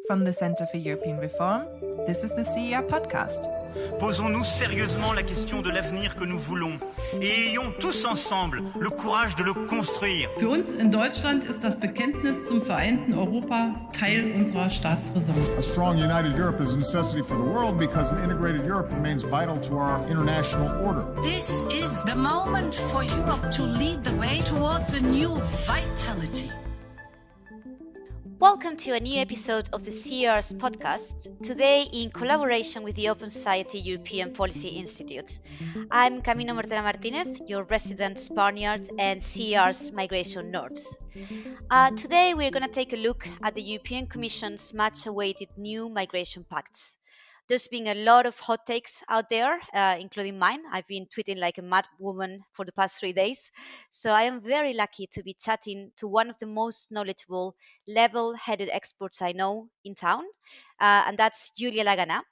From the Center for European Reform, this is the CER podcast. Posons-nous sérieusement la question de l'avenir que nous voulons et ayons tous ensemble le courage de le construire. Für uns in Deutschland ist das Bekenntnis zum vereinten Europa Teil unserer Staatsräson. A strong united Europe is a necessity for the world because an integrated Europe remains vital to our international order. This is the moment for Europe to lead the way towards a new vitality. Welcome to a new episode of the CER's podcast, today in collaboration with the Open Society European Policy Institute. I'm Camino Mortera-Martínez, your resident Spaniard and CER's migration nerd. Today we're going to take a look at the European Commission's much-awaited new migration pact. There's been a lot of hot takes out there, including mine. I've been tweeting like a mad woman for the past 3 days. So I am very lucky to be chatting to one of the most knowledgeable, level-headed experts I know in town, and that's Giulia Laganà.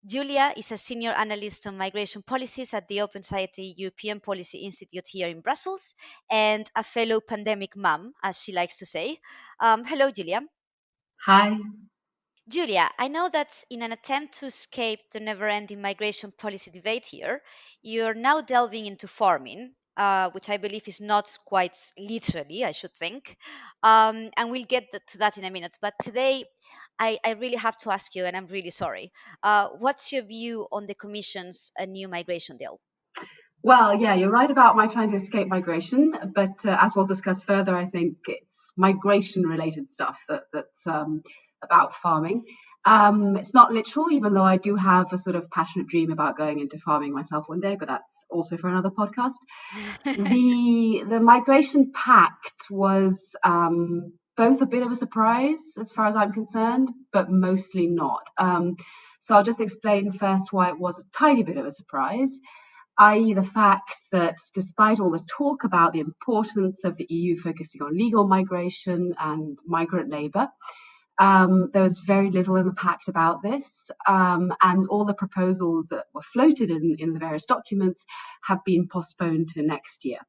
Giulia is a senior analyst on migration policies at the Open Society European Policy Institute here in Brussels, and a fellow pandemic mum, as she likes to say. Hello, Giulia. Hi. Giulia, I know that in an attempt to escape the never-ending migration policy debate here, you're now delving into farming, which I believe is not quite literally, I should think. And we'll get to that in a minute. But today, I really have to ask you, and I'm really sorry, what's your view on the Commission's new migration deal? Well, yeah, you're right about my trying to escape migration, but as we'll discuss further, I think it's migration-related stuff that's about farming. It's not literal, even though I do have a sort of passionate dream about going into farming myself one day, but that's also for another podcast. The migration pact was both a bit of a surprise as far as I'm concerned, but mostly not. So I'll just explain first why it was a tiny bit of a surprise, i.e. the fact that despite all the talk about the importance of the EU focusing on legal migration and migrant labour, there was very little in the pact about this, and all the proposals that were floated in the various documents have been postponed to next year.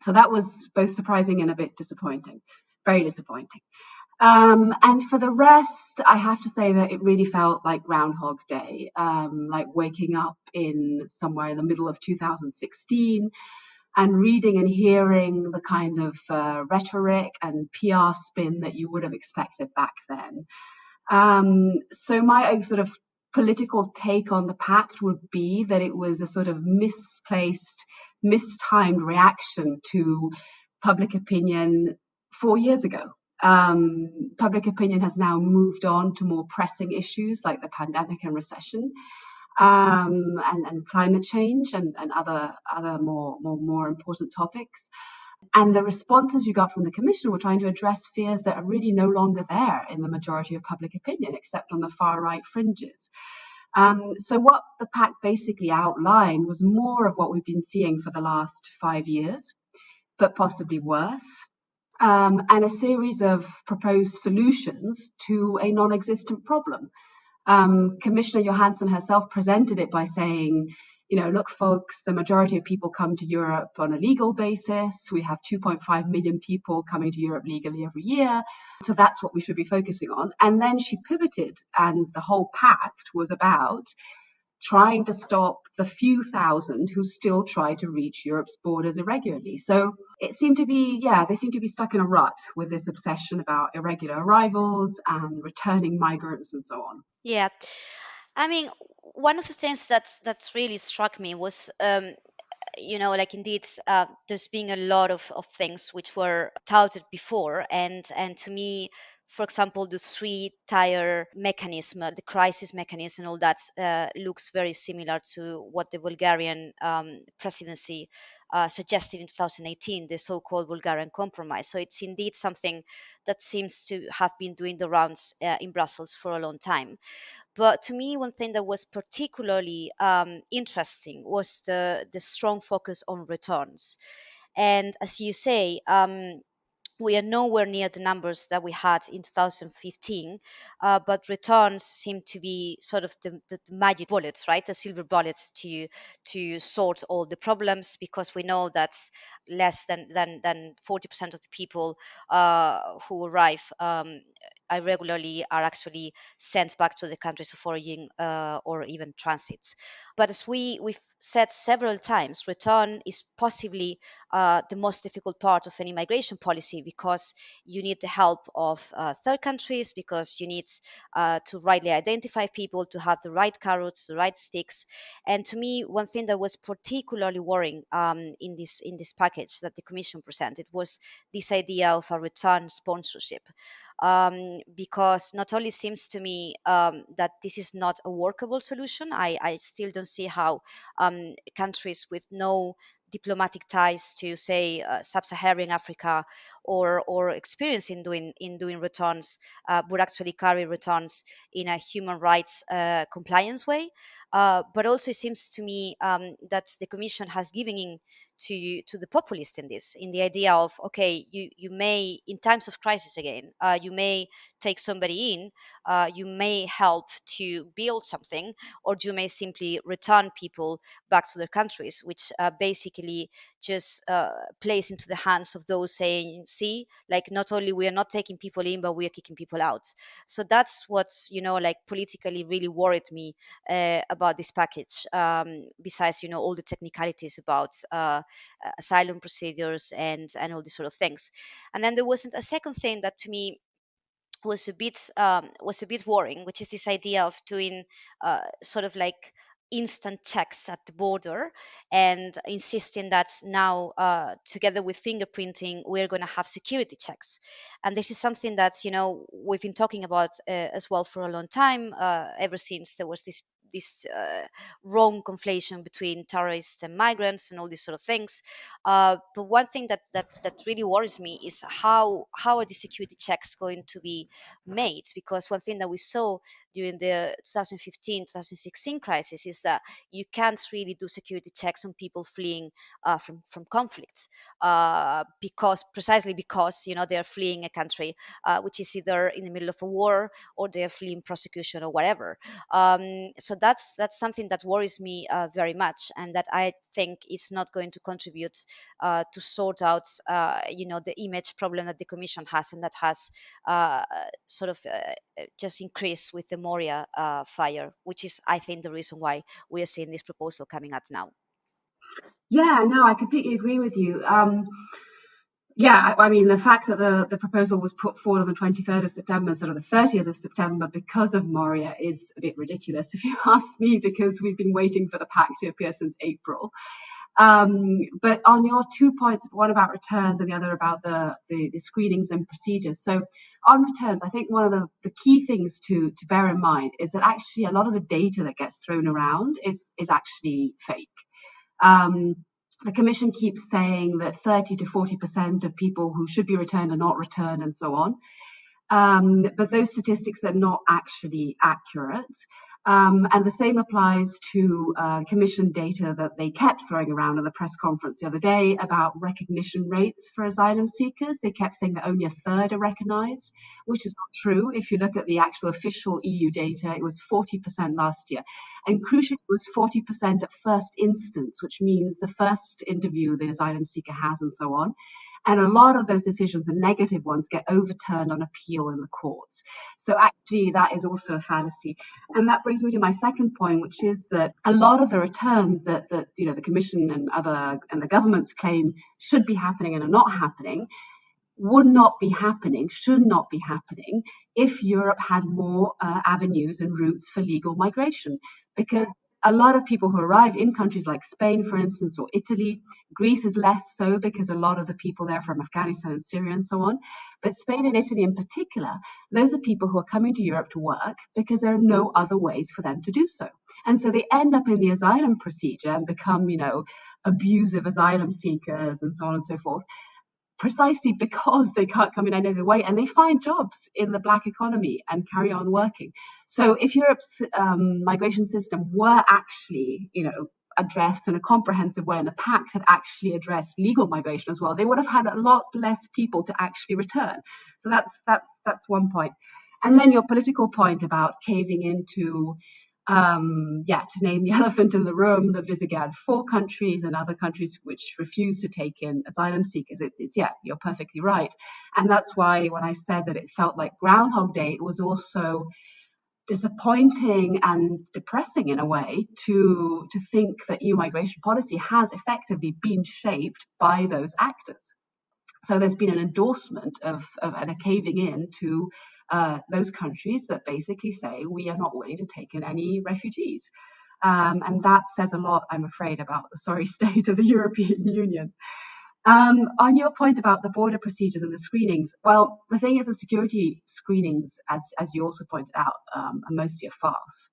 So that was both surprising and a bit disappointing, very disappointing. And for the rest, I have to say that it really felt like Groundhog Day, like waking up in somewhere in the middle of 2016 and reading and hearing the kind of rhetoric and PR spin that you would have expected back then. So my sort of political take on the pact would be that it was a sort of misplaced, mistimed reaction to public opinion 4 years ago. Public opinion has now moved on to more pressing issues like the pandemic and recession. And climate change and other more important topics. And the responses you got from the Commission were trying to address fears that are really no longer there in the majority of public opinion, except on the far right fringes. So what the pact basically outlined was more of what we've been seeing for the last 5 years, but possibly worse, and a series of proposed solutions to a non-existent problem. Commissioner Johansson herself presented it by saying, look, folks, the majority of people come to Europe on a legal basis. We have 2.5 million people coming to Europe legally every year. So that's what we should be focusing on. And then she pivoted, and the whole pact was about trying to stop the few thousand who still try to reach Europe's borders irregularly. So it seemed to be, they seem to be stuck in a rut with this obsession about irregular arrivals and returning migrants and so on. Yeah, I mean, one of the things that's really struck me was, indeed, there's been a lot of things which were touted before, and to me, for example, the 3-tier mechanism, the crisis mechanism, and all that looks very similar to what the Bulgarian presidency suggested in 2018, the so-called Bulgarian compromise. So it's indeed something that seems to have been doing the rounds in Brussels for a long time. But to me, one thing that was particularly interesting was the strong focus on returns. And as you say, we are nowhere near the numbers that we had in 2015, but returns seem to be sort of the magic bullets, right? The silver bullets to sort all the problems, because we know that less than 40% of the people who arrive irregularly are actually sent back to the countries of origin or even transit. But as we've said several times, return is possibly the most difficult part of any migration policy, because you need the help of third countries, because you need to rightly identify people, to have the right carrots, the right sticks. And to me, one thing that was particularly worrying in this package that the Commission presented was this idea of a return sponsorship. Because not only seems to me that this is not a workable solution, I still don't see how countries with no diplomatic ties to, say, sub-Saharan Africa or experience in doing returns would actually carry returns in a human rights compliance way. But also it seems to me that the Commission has given in to the populist in this, in the idea of, okay, you may, in times of crisis again, you may take somebody in, you may help to build something, or you may simply return people back to their countries, which basically just plays into the hands of those saying, see, like, not only we are not taking people in, but we are kicking people out. So that's what's, like, politically really worried me about this package, besides, all the technicalities about asylum procedures and all these sort of things. And then there wasn't a second thing that to me was a bit worrying, which is this idea of doing sort of like instant checks at the border, and insisting that now, together with fingerprinting, we're going to have security checks. And this is something that we've been talking about as well for a long time, ever since there was this wrong conflation between terrorists and migrants and all these sort of things. But one thing that really worries me is how are the security checks going to be made? Because one thing that we saw during the 2015-2016 crisis is that you can't really do security checks on people fleeing from conflict, precisely because they're fleeing a country which is either in the middle of a war, or they're fleeing prosecution or whatever. So that's something that worries me very much, and that I think is not going to contribute to sort out the image problem that the Commission has, and that has sort of just increased with the Moria fire, which is, I think, the reason why we are seeing this proposal coming out now. Yeah, no, I completely agree with you. Yeah, I mean, the fact that the proposal was put forward on the 23rd of September instead of the 30th of September because of Moria is a bit ridiculous, if you ask me, because we've been waiting for the pact to appear since April. But on your 2 points, one about returns and the other about the screenings and procedures. So on returns, I think one of the key things to bear in mind is that actually a lot of the data that gets thrown around is actually fake. The Commission keeps saying that 30 to 40% of people who should be returned are not returned and so on. But those statistics are not actually accurate. And the same applies to Commission data that they kept throwing around in the press conference the other day about recognition rates for asylum seekers. They kept saying that only a third are recognised, which is not true. If you look at the actual official EU data, it was 40% last year. And crucially, it was 40% at first instance, which means the first interview the asylum seeker has and so on. And a lot of those decisions, the negative ones, get overturned on appeal in the courts. So actually, that is also a fallacy. And that brings me to my second point, which is that a lot of the returns that the Commission and the governments claim should be happening and are not happening would not be happening, should not be happening, if Europe had more avenues and routes for legal migration. Because a lot of people who arrive in countries like Spain, for instance, or Italy, Greece is less so because a lot of the people there are from Afghanistan and Syria and so on. But Spain and Italy in particular, those are people who are coming to Europe to work because there are no other ways for them to do so. And so they end up in the asylum procedure and become, abusive asylum seekers and so on and so forth, precisely because they can't come in any other way, and they find jobs in the black economy and carry on working. So if Europe's migration system were actually, addressed in a comprehensive way, and the pact had actually addressed legal migration as well, they would have had a lot less people to actually return. So that's one point. And then your political point about caving into To name the elephant in the room, the Visegrad 4 countries and other countries which refuse to take in asylum seekers. It's you're perfectly right. And that's why when I said that it felt like Groundhog Day, it was also disappointing and depressing in a way to think that EU migration policy has effectively been shaped by those actors. So there's been an endorsement of and a caving in to those countries that basically say we are not willing to take in any refugees. And that says a lot, I'm afraid, about the sorry state of the European Union. On your point about the border procedures and the screenings, well, the thing is, the security screenings, as you also pointed out, are mostly a farce.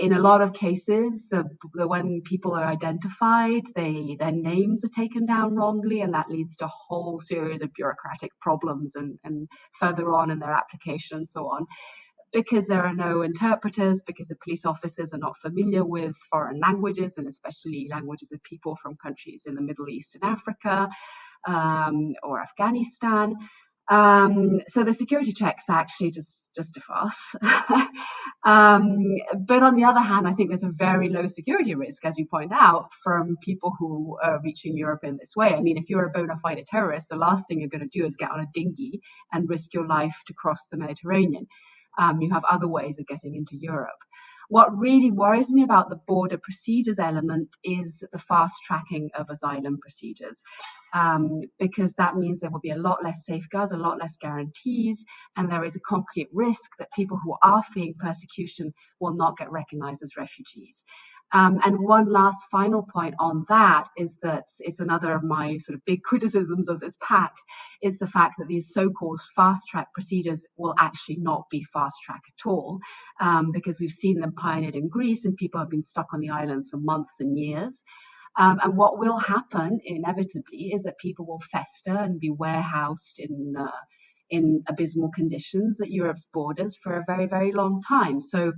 In a lot of cases, when people are identified, their names are taken down wrongly, and that leads to a whole series of bureaucratic problems and further on in their application and so on. Because there are no interpreters, because the police officers are not familiar with foreign languages, and especially languages of people from countries in the Middle East and Africa or Afghanistan. So the security checks are actually just a farce. But on the other hand, I think there's a very low security risk, as you point out, from people who are reaching Europe in this way. I mean, if you're a bona fide terrorist, the last thing you're going to do is get on a dinghy and risk your life to cross the Mediterranean. You have other ways of getting into Europe. What really worries me about the border procedures element is the fast tracking of asylum procedures, because that means there will be a lot less safeguards, a lot less guarantees, and there is a concrete risk that people who are fleeing persecution will not get recognized as refugees. And one last final point on that is that it's another of my sort of big criticisms of this pact, is the fact that these so-called fast-track procedures will actually not be fast-track at all, because we've seen them pioneered in Greece and people have been stuck on the islands for months and years. And what will happen inevitably is that people will fester and be warehoused in abysmal conditions at Europe's borders for a very, very long time. So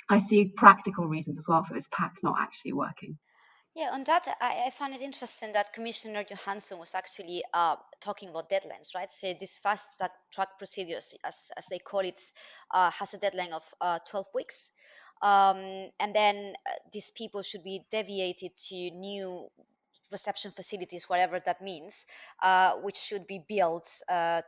I see practical reasons as well for this pact not actually working. Yeah, on that, I found it interesting that Commissioner Johansson was actually talking about deadlines, right? So this fast track procedures, as they call it, has a deadline of 12 weeks. And then these people should be deviated to new reception facilities, whatever that means, which should be built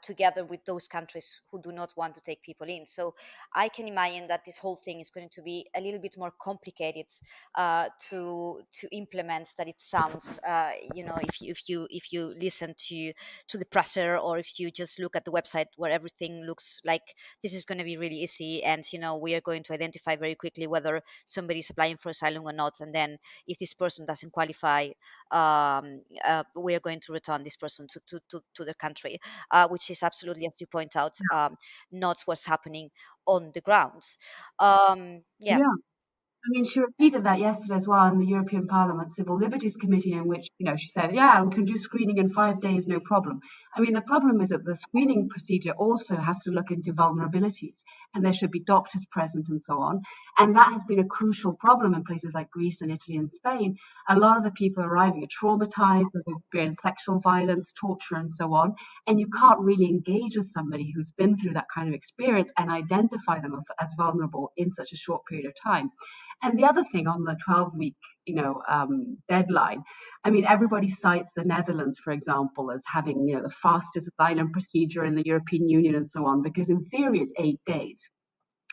together with those countries who do not want to take people in. So I can imagine that this whole thing is going to be a little bit more complicated to implement than it sounds. If you listen to the presser, or if you just look at the website where everything looks like this is going to be really easy, and we are going to identify very quickly whether somebody is applying for asylum or not, and then if this person doesn't qualify, we are going to return this person to the country, which is absolutely, as you point out, not what's happening on the ground. Yeah. I mean, she repeated that yesterday as well in the European Parliament Civil Liberties Committee, in which, she said, yeah, we can do screening in 5 days, no problem. I mean, the problem is that the screening procedure also has to look into vulnerabilities, and there should be doctors present and so on. And that has been a crucial problem in places like Greece and Italy and Spain. A lot of the people arriving are traumatized, they've experienced sexual violence, torture, and so on. And you can't really engage with somebody who's been through that kind of experience and identify them as vulnerable in such a short period of time. And the other thing on the 12-week, deadline, I mean, everybody cites the Netherlands, for example, as having, the fastest asylum procedure in the European Union and so on, because in theory it's 8 days.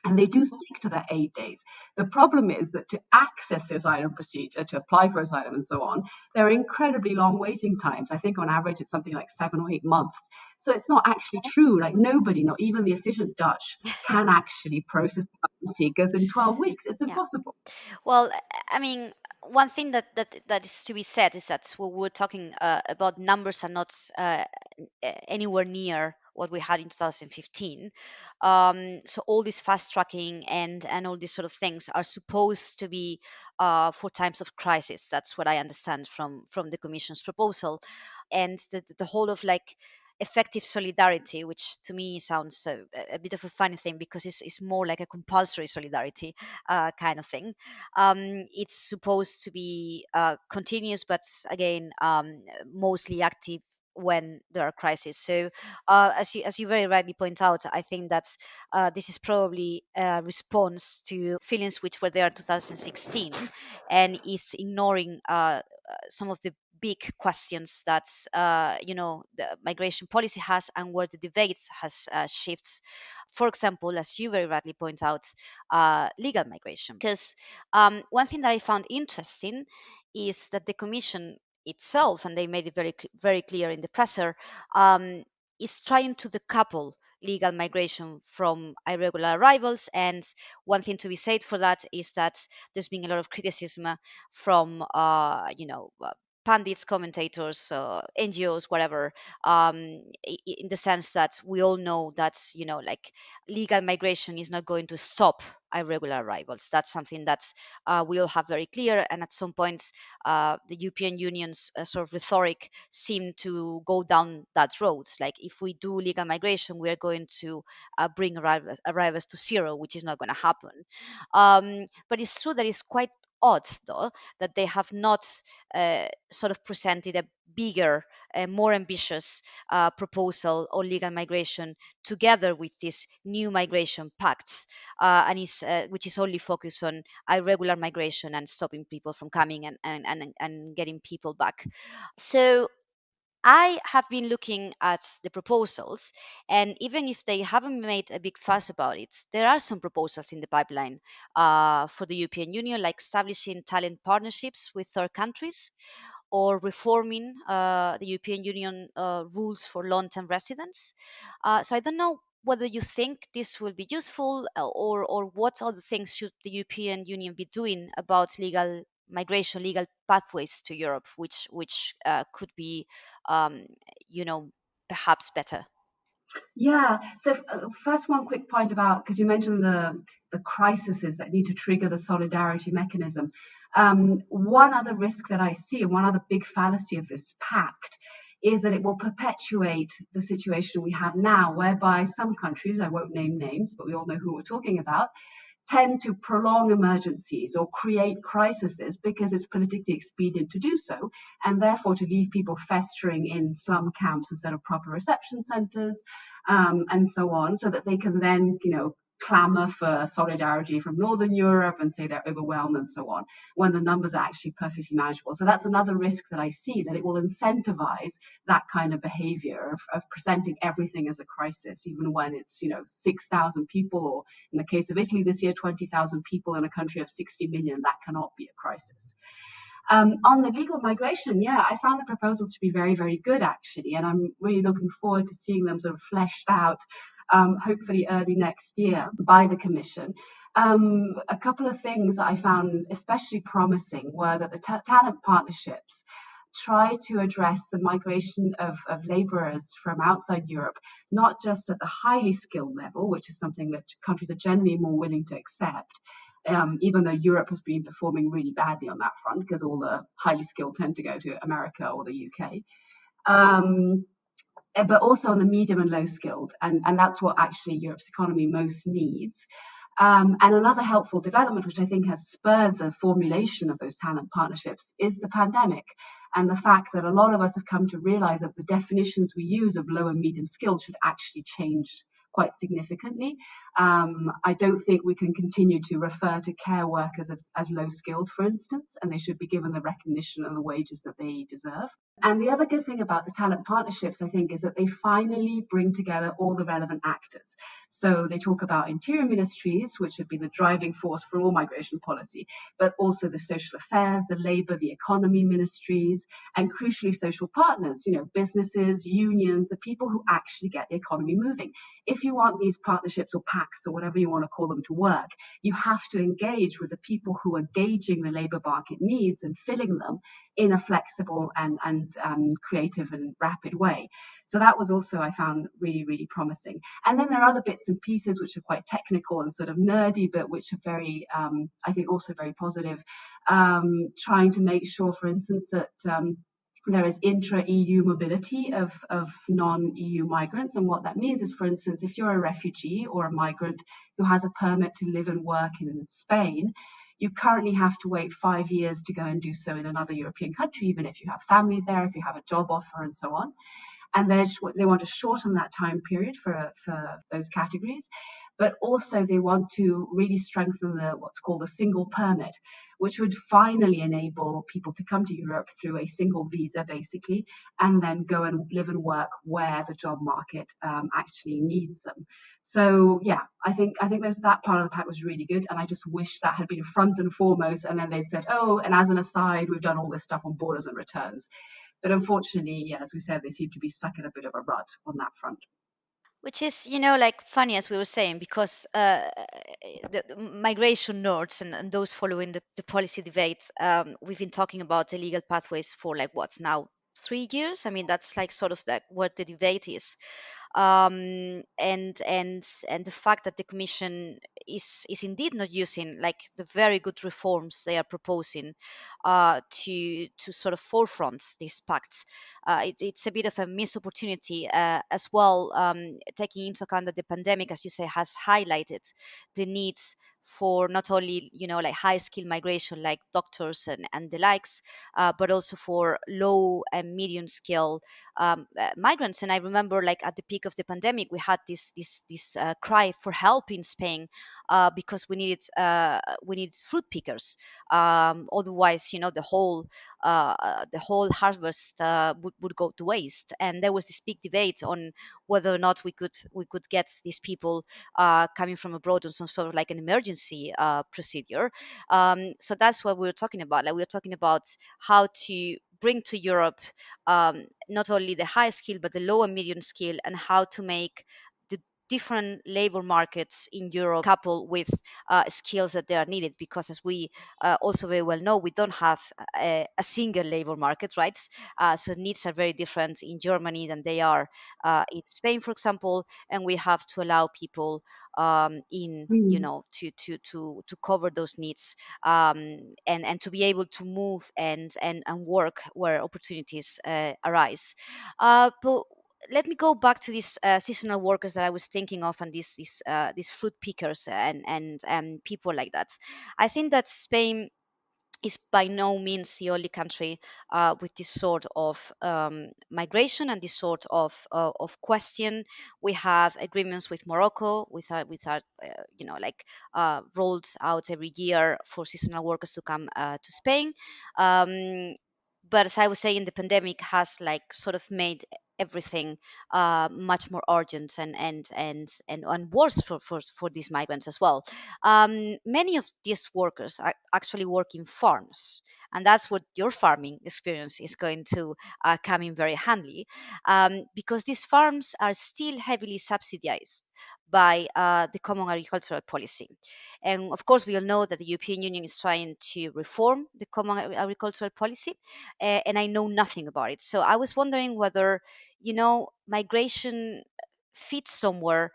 And they do stick to that 8 days. The problem is that to access the asylum procedure, to apply for asylum and so on, there are incredibly long waiting times. I think on average it's something like 7 or 8 months. So it's not actually true. Like nobody, not even the efficient Dutch, can actually process asylum seekers in 12 weeks. It's impossible. Well, I mean, one thing that is to be said is that when we're talking about numbers are not anywhere near what we had in 2015. So all this fast tracking and all these sort of things are supposed to be for times of crisis. That's what I understand from the Commission's proposal, and the whole of like effective solidarity, which to me sounds a bit of a funny thing because it's more like a compulsory solidarity kind of thing. It's supposed to be continuous, but again, mostly active when there are crises. So as you very rightly point out, I think that this is probably a response to feelings which were there in 2016 and is ignoring some of the big questions that the migration policy has, and where the debate has shifted. For example, as you very rightly point out, legal migration. Because one thing that I found interesting is that the Commission itself, and they made it very clear in the presser, is trying to decouple legal migration from irregular arrivals. And one thing to be said for that is that there's been a lot of criticism from pundits, commentators, NGOs, whatever, in the sense that we all know that legal migration is not going to stop irregular arrivals. That's something that we all have very clear. And at some point, the European Union's sort of rhetoric seemed to go down that road. Like, if we do legal migration, we are going to bring arrivals to zero, which is not going to happen. But it's true that it's quite odd, though, that they have not sort of presented a bigger, more ambitious proposal on legal migration together with this new migration pact, which is only focused on irregular migration and stopping people from coming and getting people back. So I have been looking at the proposals, and even if they haven't made a big fuss about it, there are some proposals in the pipeline for the European Union, like establishing talent partnerships with third countries, or reforming the European Union rules for long-term residents. So I don't know whether you think this will be useful, or what other things should the European Union be doing about legal migration, legal pathways to Europe, which could be, perhaps better. Yeah. So first, one quick point about, because you mentioned the crises that need to trigger the solidarity mechanism. One other risk that I see, and one other big fallacy of this pact, is that it will perpetuate the situation we have now, whereby some countries, I won't name names, but we all know who we're talking about, tend to prolong emergencies or create crises because it's politically expedient to do so, and therefore to leave people festering in slum camps instead of proper reception centres, and so on, so that they can then, clamour for solidarity from Northern Europe and say they're overwhelmed and so on, when the numbers are actually perfectly manageable. So that's another risk that I see, that it will incentivize that kind of behavior of presenting everything as a crisis, even when it's 6,000 people, or in the case of Italy this year, 20,000 people in a country of 60 million. That cannot be a crisis. On the legal migration, I found the proposals to be very, very good, actually, and I'm really looking forward to seeing them sort of fleshed out, hopefully early next year, by the Commission. A couple of things that I found especially promising were that the talent partnerships try to address the migration of labourers from outside Europe, not just at the highly skilled level, which is something that countries are generally more willing to accept, even though Europe has been performing really badly on that front, because all the highly skilled tend to go to America or the UK. But also on the medium and low skilled, and that's what actually Europe's economy most needs. And another helpful development, which I think has spurred the formulation of those talent partnerships, is the pandemic, and the fact that a lot of us have come to realize that the definitions we use of low and medium skilled should actually change quite significantly. I don't think we can continue to refer to care workers as low skilled, for instance, and they should be given the recognition and the wages that they deserve. And the other good thing about the talent partnerships, I think, is that they finally bring together all the relevant actors. So they talk about interior ministries, which have been the driving force for all migration policy, but also the social affairs, the labour, the economy ministries, and crucially social partners, businesses, unions, the people who actually get the economy moving. If you want these partnerships or pacts or whatever you want to call them to work, you have to engage with the people who are gauging the labour market needs and filling them in a flexible and creative and rapid way. So that was also, I found, really, really promising. And then there are other bits and pieces which are quite technical and sort of nerdy, but which are very, I think, also very positive. Trying to make sure, for instance, that There is intra-EU mobility of non-EU migrants. And what that means is, for instance, if you're a refugee or a migrant who has a permit to live and work in Spain, you currently have to wait 5 years to go and do so in another European country, even if you have family there, if you have a job offer, and so on. And they want to shorten that time period for those categories, but also they want to really strengthen what's called a single permit, which would finally enable people to come to Europe through a single visa, basically, and then go and live and work where the job market actually needs them. So yeah, I think that part of the pact was really good, and I just wish that had been front and foremost. And then they'd said, oh, and as an aside, we've done all this stuff on borders and returns. But unfortunately, yeah, as we said, they seem to be stuck in a bit of a rut on that front. Which is, like funny, as we were saying, because the migration nerds and those following the policy debate, we've been talking about the legal pathways for like what now, 3 years? I mean, that's like sort of what the debate is. And the fact that the Commission is indeed not using like the very good reforms they are proposing to sort of forefront these pacts. It's a bit of a missed opportunity as well, taking into account that the pandemic, as you say, has highlighted the needs for not only like high skill migration like doctors and the likes, but also for low and medium skill migrants. And I remember, like at the peak of the pandemic, we had this cry for help in Spain because we needed fruit pickers. Otherwise, the whole harvest would go to waste. And there was this big debate on whether or not we could get these people coming from abroad on some sort of like an emergency procedure. So that's what we were talking about. Like we were talking about how to bring to Europe not only the high skill but the low and medium skill, and how to make the different labor markets in Europe couple with skills that they are needed, because as we also very well know, we don't have a single labor market, right? So needs are very different in Germany than they are in Spain, for example, and we have to allow people to cover those needs, and to be able to move and work where opportunities arise. But let me go back to these seasonal workers that I was thinking of, and these fruit pickers and people like that. I think that Spain is by no means the only country with this sort of migration and this sort of question. We have agreements with Morocco, with our rolled out every year for seasonal workers to come to Spain. But as I was saying, the pandemic has like sort of made everything much more urgent and worse for these migrants as well. Many of these workers actually work in farms, and that's what your farming experience is going to come in very handy, because these farms are still heavily subsidized by the common agricultural policy. And of course, we all know that the European Union is trying to reform the common agricultural policy, and I know nothing about it. So I was wondering whether, migration fits somewhere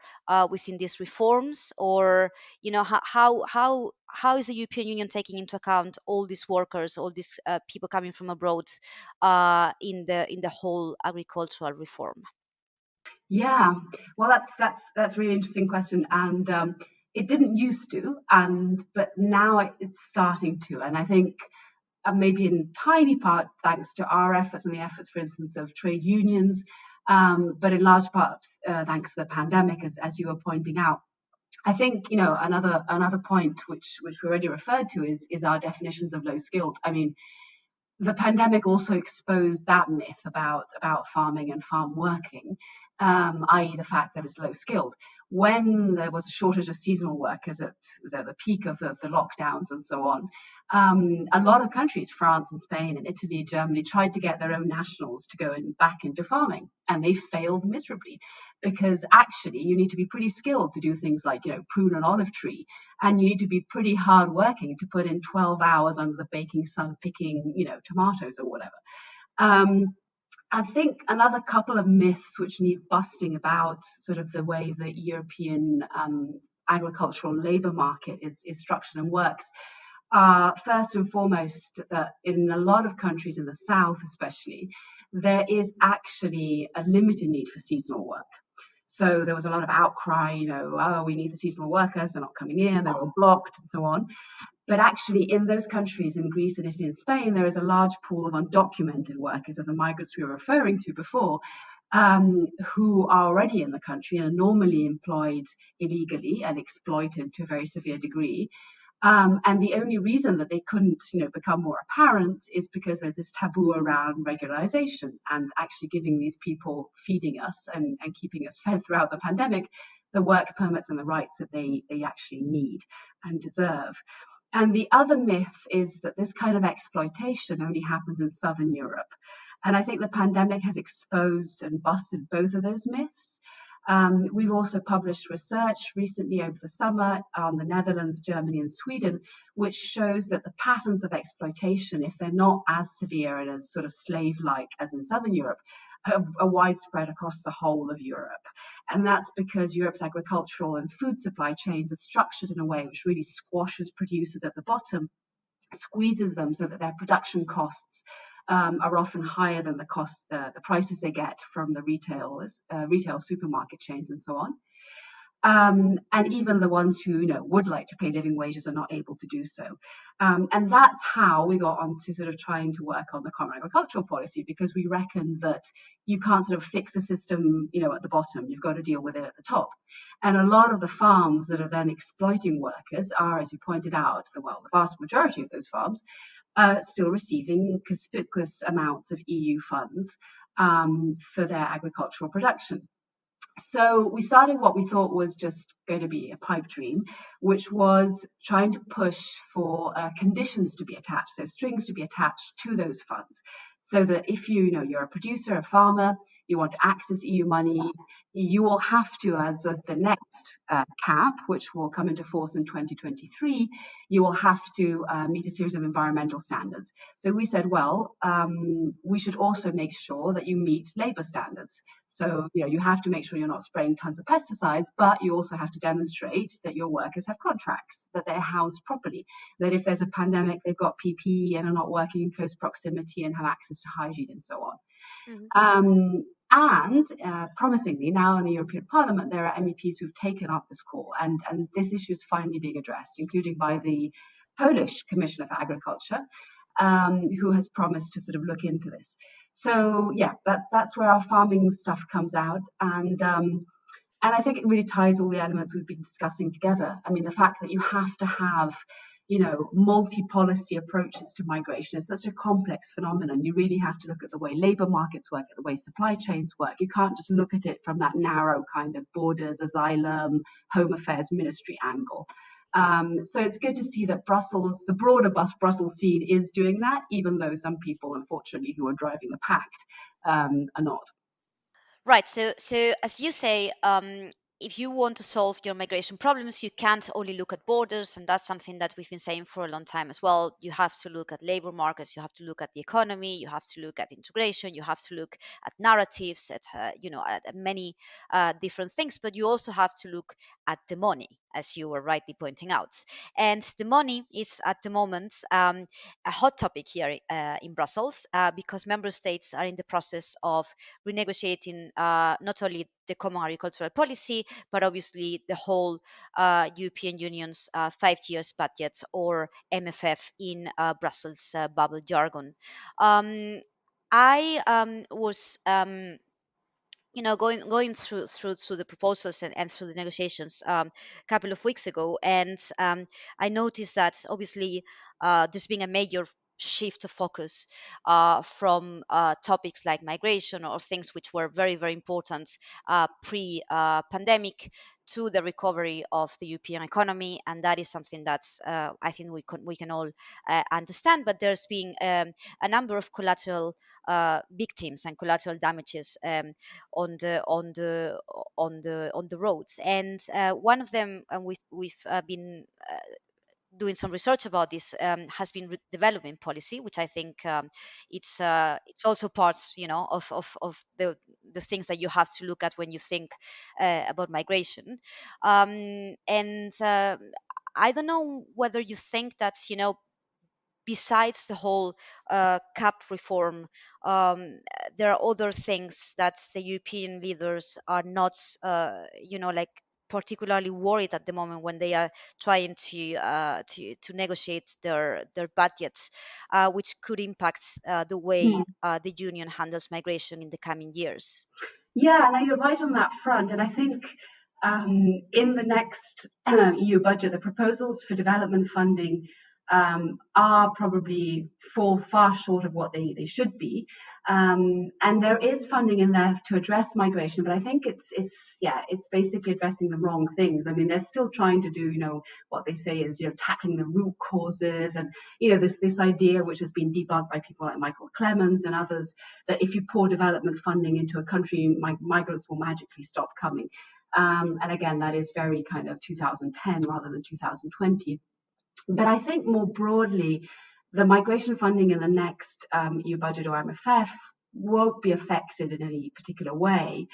within these reforms, or how is the European Union taking into account all these workers, all these people coming from abroad in the whole agricultural reform? Yeah, well, that's a really interesting question, and it didn't used to, but now it's starting to, and I think maybe in tiny part thanks to our efforts and the efforts, for instance, of trade unions, but in large part thanks to the pandemic, as you were pointing out. I think another point which we already referred to is our definitions of low skilled. I mean, the pandemic also exposed that myth about farming and farm working, i.e. the fact that it's low skilled. When there was a shortage of seasonal workers at the peak of the lockdowns and so on, a lot of countries, France and Spain and Italy, Germany, tried to get their own nationals to go back into farming, and they failed miserably, because actually you need to be pretty skilled to do things like prune an olive tree, and you need to be pretty hard working to put in 12 hours under the baking sun picking tomatoes or whatever. I think another couple of myths which need busting about sort of the way the European agricultural labour market is structured and works first and foremost, that in a lot of countries in the South especially, there is actually a limited need for seasonal work. So there was a lot of outcry, oh, we need the seasonal workers, they're not coming in, they were blocked and so on. But actually in those countries, in Greece and Italy and Spain, there is a large pool of undocumented workers, of the migrants we were referring to before, who are already in the country and are normally employed illegally and exploited to a very severe degree. And the only reason that they couldn't, become more apparent is because there's this taboo around regularization and actually giving these people feeding us and keeping us fed throughout the pandemic the work permits and the rights that they actually need and deserve. And the other myth is that this kind of exploitation only happens in Southern Europe. And I think the pandemic has exposed and busted both of those myths. We've also published research recently over the summer on the Netherlands, Germany, and Sweden, which shows that the patterns of exploitation, if they're not as severe and as sort of slave-like as in Southern Europe, are widespread across the whole of Europe. And that's because Europe's agricultural and food supply chains are structured in a way which really squashes producers at the bottom, squeezes them so that their production costs are often higher than the prices they get from the retail supermarket chains and so on. And even the ones who would like to pay living wages are not able to do so. And that's how we got onto sort of trying to work on the common agricultural policy, because we reckon that you can't sort of fix the system at the bottom. You've got to deal with it at the top. And a lot of the farms that are then exploiting workers are, as you pointed out, the vast majority of those farms still receiving conspicuous amounts of EU funds for their agricultural production. So we started what we thought was just going to be a pipe dream, which was trying to push for conditions to be attached, so strings to be attached to those funds, so that if you're a producer, a farmer, you want to access EU money, you will have to, as the next cap, which will come into force in 2023, you will have to meet a series of environmental standards. So we said, we should also make sure that you meet labor standards. So you have to make sure you're not spraying tons of pesticides, but you also have to demonstrate that your workers have contracts, that they're housed properly, that if there's a pandemic, they've got PPE and are not working in close proximity and have access to hygiene and so on. Mm-hmm. And promisingly, now in the European Parliament, there are MEPs who've taken up this call, and this issue is finally being addressed, including by the Polish Commissioner for Agriculture, who has promised to sort of look into this. So yeah, that's where our farming stuff comes out, and I think it really ties all the elements we've been discussing together. I mean, the fact that you have to have multi-policy approaches to migration is such a complex phenomenon. You really have to look at the way labor markets work, at the way supply chains work. You can't just look at it from that narrow kind of borders, asylum, home affairs ministry angle. So it's good to see that Brussels, the broader Brussels scene, is doing that, even though some people, unfortunately, who are driving the pact are not. Right. So as you say, if you want to solve your migration problems, you can't only look at borders, and that's something that we've been saying for a long time as well. You have to look at labor markets, you have to look at the economy, you have to look at integration, you have to look at narratives, at many different things, but you also have to look at the money, as you were rightly pointing out. And the money is at the moment a hot topic here in Brussels, because member states are in the process of renegotiating not only the common agricultural policy, but obviously the whole European Union's 5 years budget, or MFF in Brussels bubble jargon. I was going through the proposals and through the negotiations a couple of weeks ago, and I noticed that obviously there's been a major shift of focus from topics like migration or things which were very, very important pre-pandemic to the recovery of the European economy, and that is something that I think we can all understand. But there's been a number of collateral victims and collateral damages on the roads, and one of them, and we've been doing some research about this, has been development policy, which I think it's also parts of the things that you have to look at when you think about migration, and I don't know whether you think that, besides the whole CAP reform, there are other things that the European leaders are not, particularly worried at the moment when they are trying to negotiate their budgets, which could impact the way the Union handles migration in the coming years. Yeah, no, you're right on that front. And I think in the next EU budget, the proposals for development funding are probably fall far short of what they should be. And there is funding in there to address migration, but I think it's basically addressing the wrong things. I mean, they're still trying to do, what they say is, tackling the root causes, and, this idea which has been debunked by people like Michael Clemens and others, that if you pour development funding into a country, migrants will magically stop coming. And again, that is very kind of 2010 rather than 2020. But I think more broadly, the migration funding in the next EU budget or MFF won't be affected in any particular way.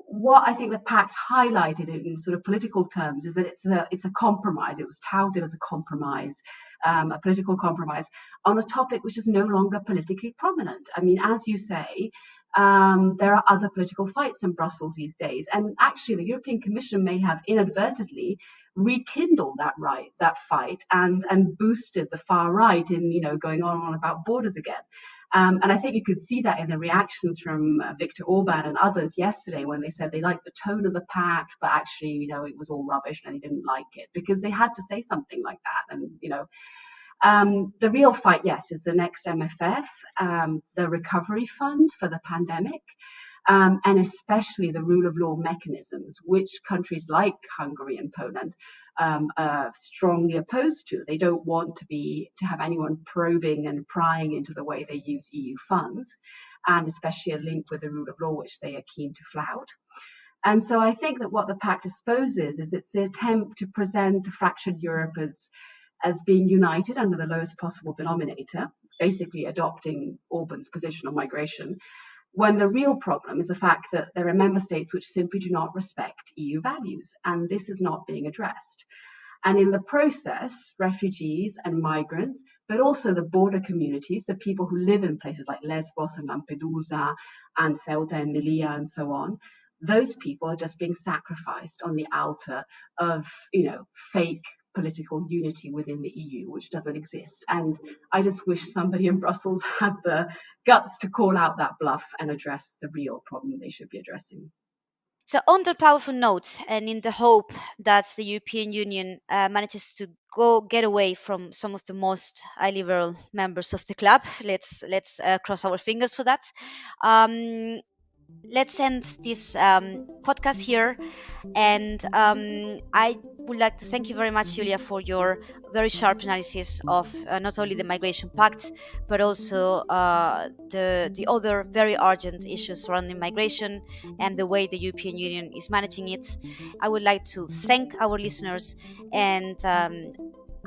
What I think the pact highlighted in sort of political terms is that it's a compromise. It was touted as a compromise, a political compromise on a topic which is no longer politically prominent. I mean, as you say, there are other political fights in Brussels these days, and actually the European Commission may have inadvertently rekindled that fight and boosted the far right in going on about borders again. And I think you could see that in the reactions from Viktor Orban and others yesterday when they said they liked the tone of the pact, but actually, it was all rubbish and they didn't like it because they had to say something like that. And, the real fight, yes, is the next MFF, the recovery fund for the pandemic, and especially the rule of law mechanisms, which countries like Hungary and Poland are strongly opposed to. They don't want to have anyone probing and prying into the way they use EU funds, and especially a link with the rule of law, which they are keen to flout. And so I think that what the pact exposes is it's the attempt to present a fractured Europe as being united under the lowest possible denominator, basically adopting Orban's position on migration, when the real problem is the fact that there are member states which simply do not respect EU values, and this is not being addressed. And in the process, refugees and migrants, but also the border communities, the people who live in places like Lesbos and Lampedusa and Ceuta and Melilla and so on, those people are just being sacrificed on the altar of, fake political unity within the EU, which doesn't exist. And I just wish somebody in Brussels had the guts to call out that bluff and address the real problem they should be addressing. So on that powerful note, and in the hope that the European Union manages to get away from some of the most illiberal members of the club, let's cross our fingers for that. Let's end this podcast here, and I would like to thank you very much, Giulia, for your very sharp analysis of not only the migration pact, but also the other very urgent issues surrounding migration and the way the European Union is managing it. I would like to thank our listeners and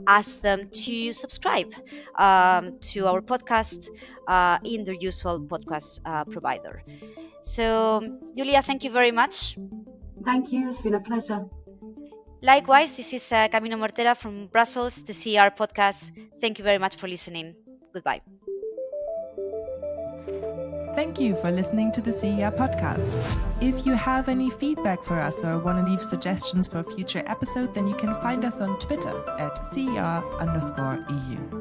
ask them to subscribe to our podcast in their usual podcast provider. So, Giulia, thank you very much. Thank you. It's been a pleasure. Likewise, this is Camino Mortera from Brussels, the CER podcast. Thank you very much for listening. Goodbye. Thank you for listening to the CER podcast. If you have any feedback for us or want to leave suggestions for a future episode, then you can find us on Twitter at CER_EU.